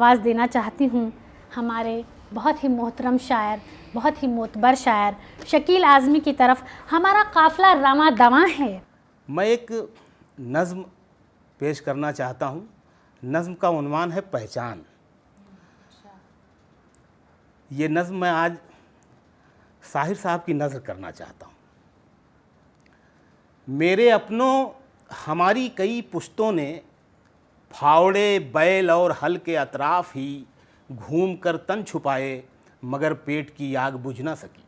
आवाज़ देना चाहती हूँ हमारे बहुत ही मोहतरम शायर, बहुत ही मोतबर शायर शकील आज़मी की तरफ। हमारा काफ़िला रवां दवां है। मैं एक नज़्म पेश करना चाहता हूँ। नज़्म का उन्वान है पहचान। ये नज़्म मैं आज साहिर साहब की नज़र करना चाहता हूँ। मेरे अपनों हमारी कई पुश्तों ने फावड़े बैल और हल के अतराफ़ ही घूम कर तन छुपाए, मगर पेट की आग बुझ ना सकी।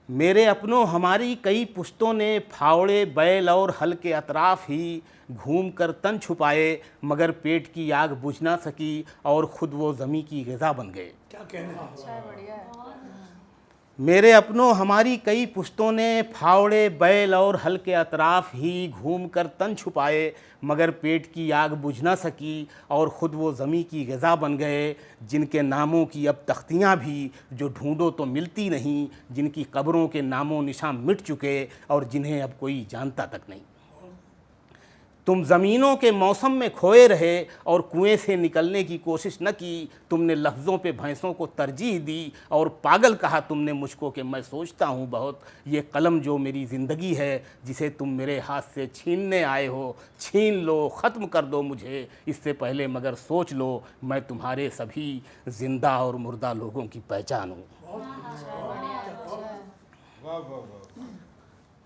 मेरे अपनों हमारी कई पुश्तों ने फावड़े बैल और हल के अतराफ़ ही घूम कर तन छुपाए, मगर पेट की आग बुझ ना सकी और ख़ुद वो ज़मीं की ग़िज़ा बन गए। क्या कहना है? अच्छा है, बढ़िया है। मेरे अपनों हमारी कई पुश्तों ने फावड़े बैल और हल के अतराफ़ ही घूम कर तन छुपाए, मगर पेट की आग बुझ ना सकी और ख़ुद वो ज़मीं की ग़िज़ा बन गए। जिनके नामों की अब तख्तियाँ भी जो ढूंढो तो मिलती नहीं, जिनकी कब्रों के नामों निशान मिट चुके और जिन्हें अब कोई जानता तक नहीं। तुम ज़मीनों के मौसम में खोए रहे और कुएं से निकलने की कोशिश न की। तुमने लफ्ज़ों पे भैंसों को तरजीह दी और पागल कहा तुमने मुझको कि मैं सोचता हूँ बहुत। ये कलम जो मेरी ज़िंदगी है, जिसे तुम मेरे हाथ से छीनने आए हो, छीन लो, ख़त्म कर दो मुझे इससे पहले, मगर सोच लो मैं तुम्हारे सभी ज़िंदा और मुर्दा लोगों की पहचान हूँ।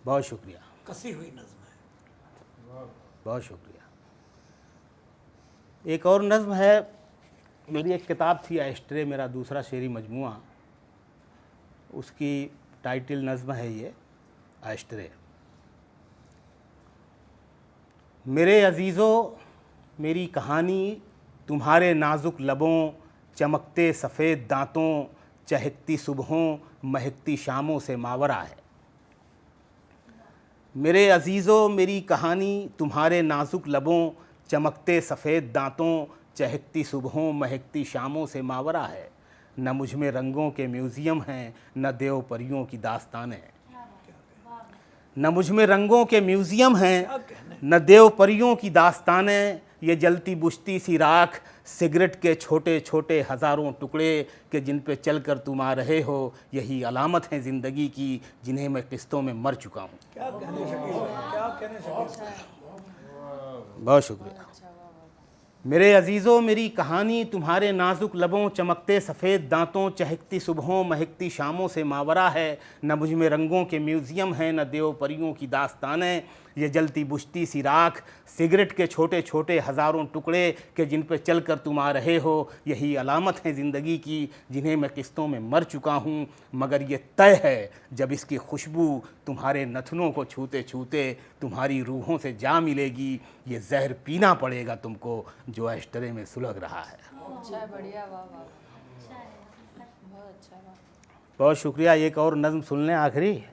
बहुत शुक्रिया। कसी हुई नज़्म है। बहुत शुक्रिया। एक और नज़्म है, मेरी एक किताब थी एस्ट्रे, मेरा दूसरा शेरी मजमुआ, उसकी टाइटल नज़्म है ये एस्ट्रे। मेरे अजीज़ों मेरी कहानी तुम्हारे नाजुक लबों, चमकते सफ़ेद दांतों, चहकती सुबहों, महकती शामों से मावरा है। मेरे अजीज़ों मेरी कहानी तुम्हारे नाजुक लबों, चमकते सफ़ेद दांतों, चहकती सुबहों, महकती शामों से मावरा है। न मुझ में रंगों के म्यूज़ियम हैं, न देव परियों की दास्तानें। न मुझ में रंगों के म्यूज़ियम हैं, न देव परियों की दास्तानें। ये जलती बुझती सी राख, सिगरेट के छोटे छोटे हज़ारों टुकड़े कि जिन पे चल कर तुम आ रहे हो, यही अलामत हैं ज़िंदगी की, जिन्हें मैं किस्तों में मर चुका हूँ। क्या कहने शकील है? क्या कहने शकील है? बहुत शुक्रिया। मेरे अजीज़ों मेरी कहानी तुम्हारे नाजुक लबों, चमकते सफ़ेद दांतों, चहकती सुबहों, महकती शामों से मावरा है। न मुझ में रंगों के म्यूज़ियम हैं, न देव परियों की दास्तानें। ये जलती बुझती सी राख, सिगरेट के छोटे छोटे हज़ारों टुकड़े कि जिन पे चल कर तुम आ रहे हो, यही अलामत है ज़िंदगी की, जिन्हें मैं किस्तों में मर चुका हूँ। मगर ये तय है जब इसकी खुशबू तुम्हारे नथनों को छूते छूते तुम्हारी रूहों से जा मिलेगी, ये जहर पीना पड़ेगा तुमको जो एस्ट्रे में सुलग रहा है। अच्छा है, बढ़िया, वाह वाह, बहुत अच्छा, वाह। बहुत शुक्रिया। एक और नज़्म सुन लें आखिरी।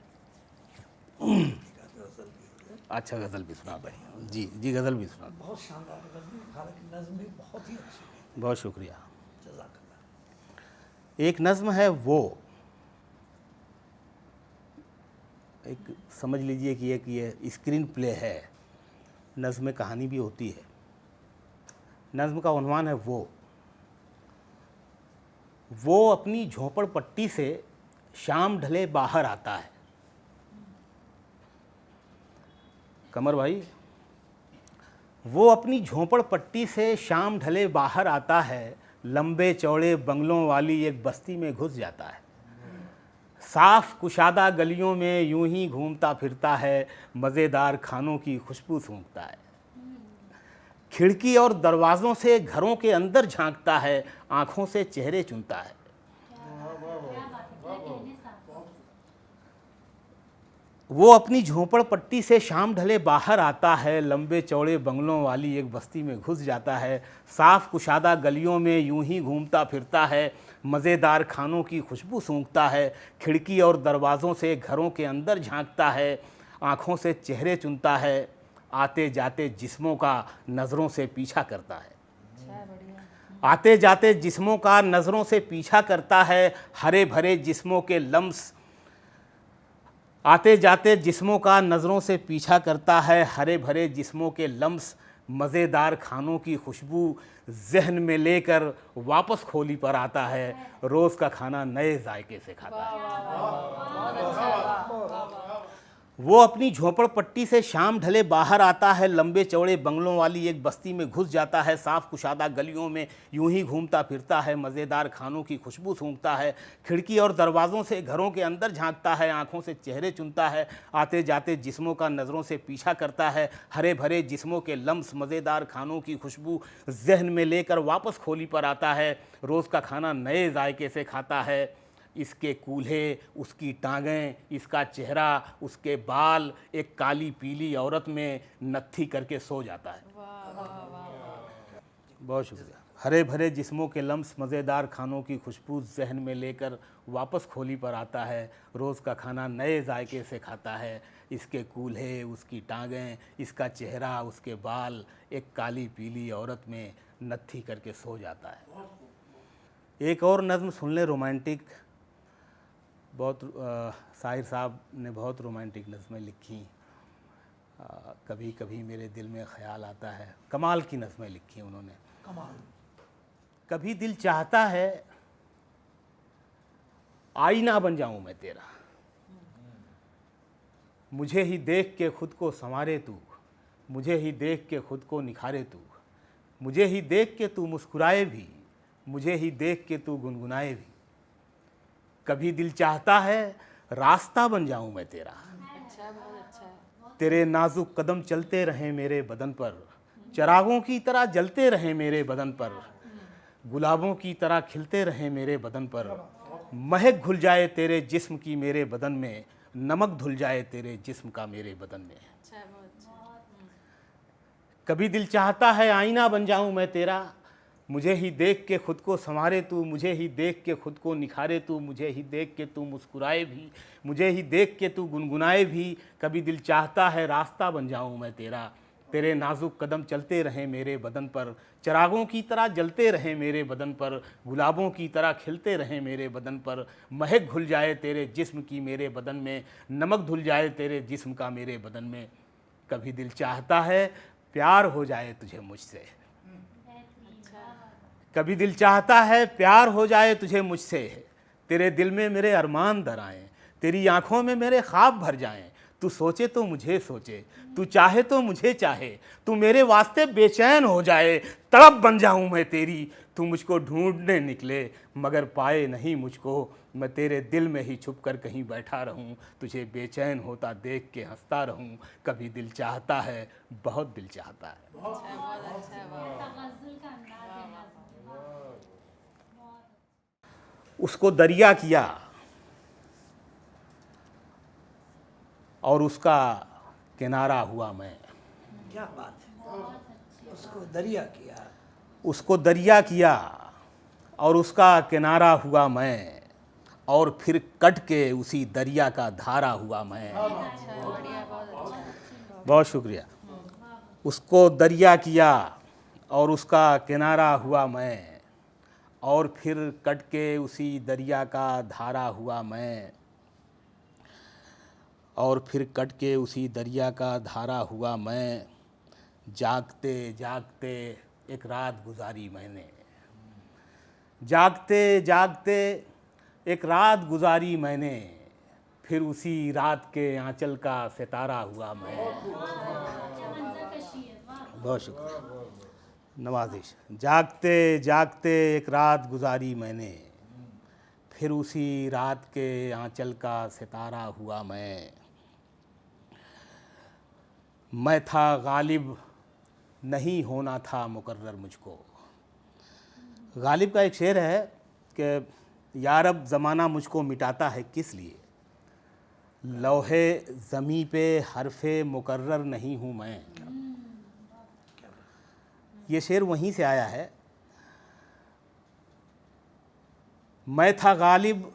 अच्छा, गज़ल भी सुना भाई। जी जी, गज़ल भी सुना। बहुत शानदार नज़्म है, हालांकि नज़्म भी बहुत ही अच्छी है। बहुत शुक्रिया। जज़ाकल्लाह। एक नज़्म है वो, एक समझ लीजिए कि एक ये स्क्रीन प्ले है, नज़्म में कहानी भी होती है। नज़्म का उन्वान है वो अपनी झोंपड़पट्टी से शाम ढले बाहर आता है। कमर भाई, वो अपनी झोंपड़पट्टी से शाम ढले बाहर आता है, लंबे चौड़े बंगलों वाली एक बस्ती में घुस जाता है। साफ कुशादा गलियों में यूं ही घूमता फिरता है, मज़ेदार खानों की खुशबू सूंघता है। खिड़की और दरवाज़ों से घरों के अंदर झांकता है, आँखों से चेहरे चुनता है। वो अपनी झोंपड़पट्टी से शाम ढले बाहर आता है, लंबे चौड़े बंगलों वाली एक बस्ती में घुस जाता है। साफ कुशादा गलियों में यूं ही घूमता फिरता है, मज़ेदार खानों की खुशबू सूंघता है। खिड़की और दरवाज़ों से घरों के अंदर झांकता है, आँखों से चेहरे चुनता है। आते जाते जिस्मों का नज़रों से पीछा करता है। अच्छा है, बढ़िया। आते जाते जिस्मों का नज़रों से पीछा करता है, हरे भरे जिस्मों के लम्स। आते जाते जिस्मों का नज़रों से पीछा करता है, हरे भरे जिस्मों के लम्स मज़ेदार खानों की खुशबू जहन में लेकर वापस खोली पर आता है, रोज़ का खाना नए जायके से खाता है। वो अपनी झोपड़पट्टी से शाम ढले बाहर आता है, लंबे चौड़े बंगलों वाली एक बस्ती में घुस जाता है, साफ कुशादा गलियों में यूं ही घूमता फिरता है, मज़ेदार खानों की खुशबू सूंघता है, खिड़की और दरवाज़ों से घरों के अंदर झांकता है, आंखों से चेहरे चुनता है, आते जाते जिस्मों का नज़रों से पीछा करता है, हरे भरे जिस्मों के लम्स मज़ेदार खानों की खुशबू जहन में लेकर वापस खोली पर आता है, रोज़ का खाना नए जायके से खाता है। इसके कूल्हे, उसकी टांगें, इसका चेहरा, उसके बाल एक काली पीली औरत में नत्थी करके सो जाता है। बहुत शुक्रिया। हरे भरे जिस्मों के लम्स मज़ेदार खानों की खुशबू जहन में लेकर वापस खोली पर आता है, रोज़ का खाना नए जायके से खाता है। इसके कूल्हे, उसकी टांगें, इसका चेहरा, उसके बाल एक काली पीली औरत में नत्थी करके सो जाता है। एक और नज़्म सुन ले, रोमांटिक। बहुत शाहिर साहब ने बहुत रोमांटिक नज़में लिखी। कभी कभी मेरे दिल में ख्याल आता है, कमाल की नज़में लिखी उन्होंने। कमाल। कभी दिल चाहता है आईना बन जाऊं मैं तेरा, मुझे ही देख के खुद को संवारे तू, मुझे ही देख के खुद को निखारे तू, मुझे ही देख के तू मुस्कुराए भी, मुझे ही देख के तू गुनगुनाए भी। कभी दिल चाहता है रास्ता बन जाऊं मैं तेरा, अच्छा, बहुत अच्छा है। तेरे नाजुक कदम चलते रहें मेरे बदन पर, चिरागों की तरह जलते रहें मेरे बदन पर, गुलाबों की तरह खिलते रहें मेरे बदन पर, महक घुल जाए तेरे जिस्म की मेरे बदन में, नमक धुल जाए तेरे जिस्म का मेरे बदन में। अच्छा है, बहुत अच्छा। कभी दिल चाहता है आईना बन जाऊं मैं तेरा, मुझे ही देख के खुद को संवारे तू, मुझे ही देख के खुद को निखारे तू, मुझे ही देख के तू मुस्कुराए भी, मुझे ही देख के तू गुनगुनाए भी। कभी दिल चाहता है रास्ता बन जाऊं मैं तेरा, तेरे नाजुक कदम चलते रहें मेरे बदन पर, चिरागों की तरह जलते रहें मेरे बदन पर, गुलाबों की तरह खिलते रहें मेरे बदन पर, महक घुल जाए तेरे जिस्म की मेरे बदन में, नमक धुल जाए तेरे जिस्म का मेरे बदन में। कभी दिल चाहता है प्यार हो जाए तुझे मुझसे, कभी दिल चाहता है प्यार हो जाए तुझे मुझसे, तेरे दिल में मेरे अरमान दर आएं, तेरी आंखों में मेरे ख्वाब भर जाएं, तू सोचे तो मुझे सोचे, तू चाहे तो मुझे चाहे, तू मेरे वास्ते बेचैन हो जाए, तड़प बन जाऊं मैं तेरी, तू मुझको ढूंढने निकले मगर पाए नहीं मुझको, मैं तेरे दिल में ही छुप कर कहीं बैठा रहूं, तुझे बेचैन होता देख के हंसता रहूं। कभी दिल चाहता है, बहुत दिल चाहता है। अच्छा है, बहुत अच्छा है, बहुत। उसको दरिया किया और उसका किनारा हुआ मैं, क्या बात है। उसको दरिया किया, उसको दरिया किया और उसका किनारा हुआ मैं, और फिर कट के उसी दरिया का धारा हुआ मैं। अच्छा है, बढ़िया, बहुत अच्छा है। बहुत शुक्रिया। उसको दरिया किया और उसका किनारा हुआ मैं, और फिर कट के उसी दरिया का धारा हुआ मैं, और फिर कट के उसी दरिया का धारा हुआ मैं। जागते जागते एक रात गुजारी मैंने, जागते जागते एक रात गुजारी मैंने, फिर उसी रात के आंचल का सितारा हुआ मैं। बहुत शुक्रिया, नवाजिश। जागते जागते एक रात गुजारी मैंने, फिर उसी रात के आंचल का सितारा हुआ मैं था गालिब, नहीं होना था मुकर्रर मुझको। गालिब का एक शेर है कि यार अब ज़माना मुझको मिटाता है किस लिए, लौहे ज़मी पे हरफ़े मुकर्रर नहीं हूँ मैं। ये शेर वहीं से आया है। मैं था गालिब,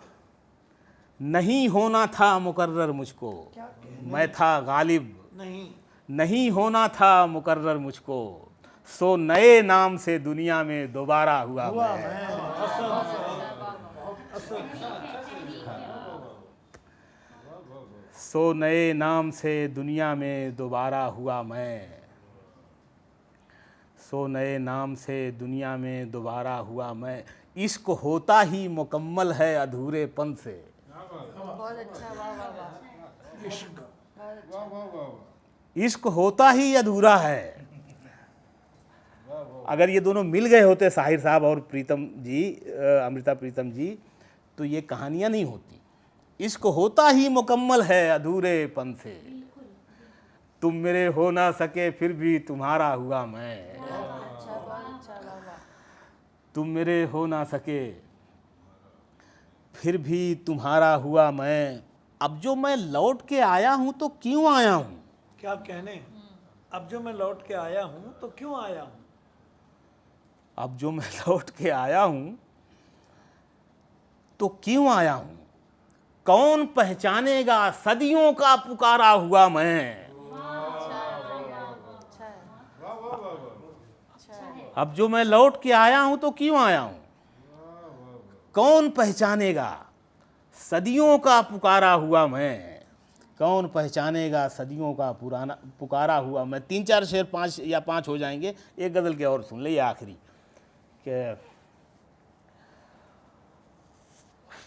नहीं होना था मुकर्रर मुझको, मैं था गालिब, नहीं होना था मुकर्रर मुझको, सो नए नाम से दुनिया में दोबारा हुआ मैं। सो नए नाम से दुनिया में दोबारा हुआ मैं। सो नए नाम से दुनिया में दोबारा हुआ मैं, इश्क होता ही मुकम्मल है अधूरेपन से। बहुत अच्छा, वाह वाह वाह। इश्क इश्क होता ही अधूरा है। अगर ये दोनों मिल गए होते साहिर साहब और प्रीतम जी, अमृता प्रीतम जी, तो ये कहानियां नहीं होती। इश्क होता ही मुकम्मल है अधूरेपन से, तुम मेरे हो ना सके फिर भी तुम्हारा हुआ मैं। अच्छा, बहुत अच्छा, वाह वाह। तुम मेरे हो ना सके फिर भी तुम्हारा हुआ मैं, अब जो मैं लौट के आया हूं तो क्यों आया हूं। क्या कहने, अब जो मैं लौट के आया हूँ तो क्यों आया हूँ। अब जो मैं लौट के आया हूं तो क्यों आया हूं, कौन पहचानेगा सदियों का पुकारा हुआ मैं। अच्छा है, अच्छा है। अब जो मैं लौट के आया हूं तो क्यों आया हूं, कौन पहचानेगा सदियों का पुकारा हुआ मैं। कौन पहचानेगा सदियों का पुकारा हुआ मैं। 3-4 शेर 5 या 5 हो जाएंगे। एक गज़ल के और सुन ले, ये आखिरी कि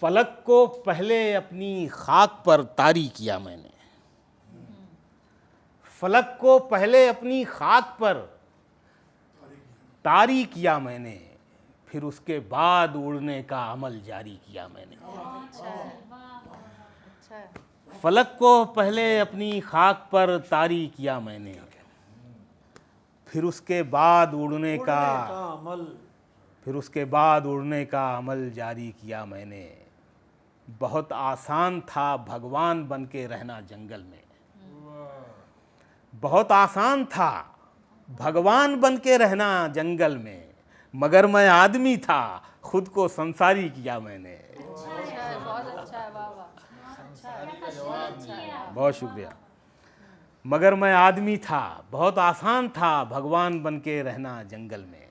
फलक को पहले अपनी खाक पर तारी किया मैंने, फलक को पहले अपनी खाक पर तारी किया मैंने, फिर उसके बाद उड़ने का अमल जारी किया मैंने। अच्छा है, अच्छा है। फलक को पहले अपनी खाक पर तारी किया मैंने, फिर उसके बाद उड़ने का अमल, फिर उसके बाद उड़ने का अमल जारी किया मैंने। बहुत आसान था भगवान बन के रहना जंगल में, बहुत आसान था भगवान बन के रहना जंगल में, मगर मैं आदमी था खुद को संसारी किया मैंने। अच्छा है, बहुत अच्छा है, वाह वाह। अच्छा है, अच्छा है। बहुत शुक्रिया। मगर मैं आदमी था, बहुत आसान था भगवान बन के रहना जंगल में,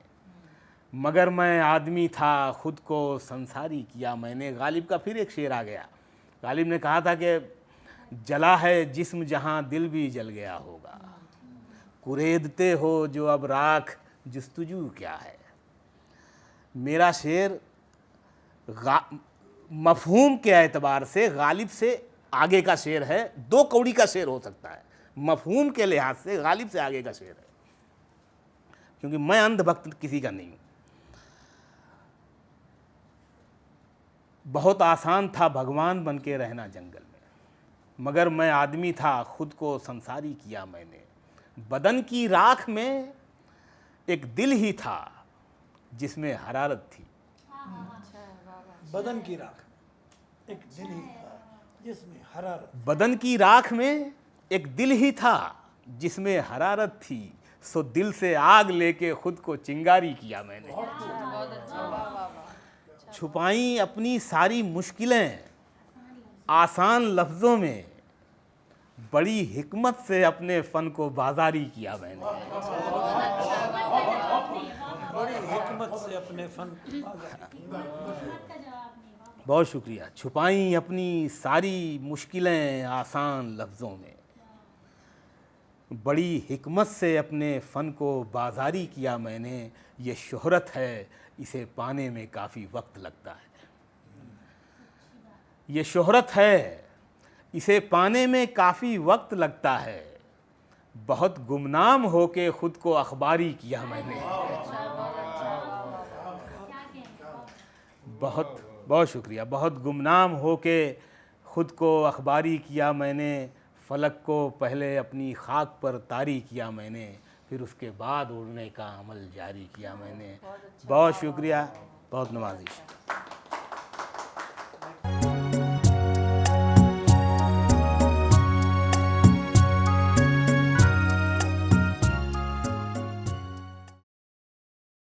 मगर मैं आदमी था खुद को संसारी किया मैंने। गालिब का फिर एक शेर आ गया। गालिब ने कहा था कि जला है जिस्म जहां दिल भी जल गया होगा, कुरेदते हो जो अब राख जुस्तजू क्या है। मेरा शेर मफहूम के एतबार से गालिब से आगे का शेर है। 2 कौड़ी का शेर हो सकता है, मफहूम के लिहाज से गालिब से आगे का शेर है, क्योंकि मैं अंधभक्त किसी का नहीं हूं। बहुत आसान था भगवान बन के रहना जंगल में, मगर मैं आदमी था खुद को संसारी किया मैंने। बदन की राख में एक दिल ही था जिसमें हरारत थी। अच्छा है, वाह वाह। बदन की राख, एक दिल ही था जिसमें हरारत। बदन की राख में एक दिल ही था जिसमें हरारत थी, सो दिल से आग लेके खुद को चिंगारी किया मैंने। बहुत अच्छा, वाह वाह वाह। छुपाई अपनी सारी मुश्किलें आसान लफ्ज़ों में, बड़ी हिकमत से अपने फ़न को बाजारी किया मैंने। बड़ी हिकमत से अपने फन बहुत शुक्रिया। छुपाई अपनी सारी मुश्किलें आसान लफ्ज़ों में, बड़ी हिकमत से अपने फ़न को बाजारी किया मैंने। ये शोहरत है इसे पाने में काफ़ी वक्त लगता है, ये शोहरत है इसे पाने में काफ़ी वक्त लगता है, बहुत गुमनाम होके ख़ुद को अखबारी किया मैंने। बहुत बहुत शुक्रिया। बहुत गुमनाम होके ख़ुद को अखबारी किया मैंने, फलक को पहले अपनी खाक पर तारी किया मैंने, फिर उसके बाद उड़ने का अमल जारी किया मैंने। बहुत शुक्रिया, बहुत नवाजिश।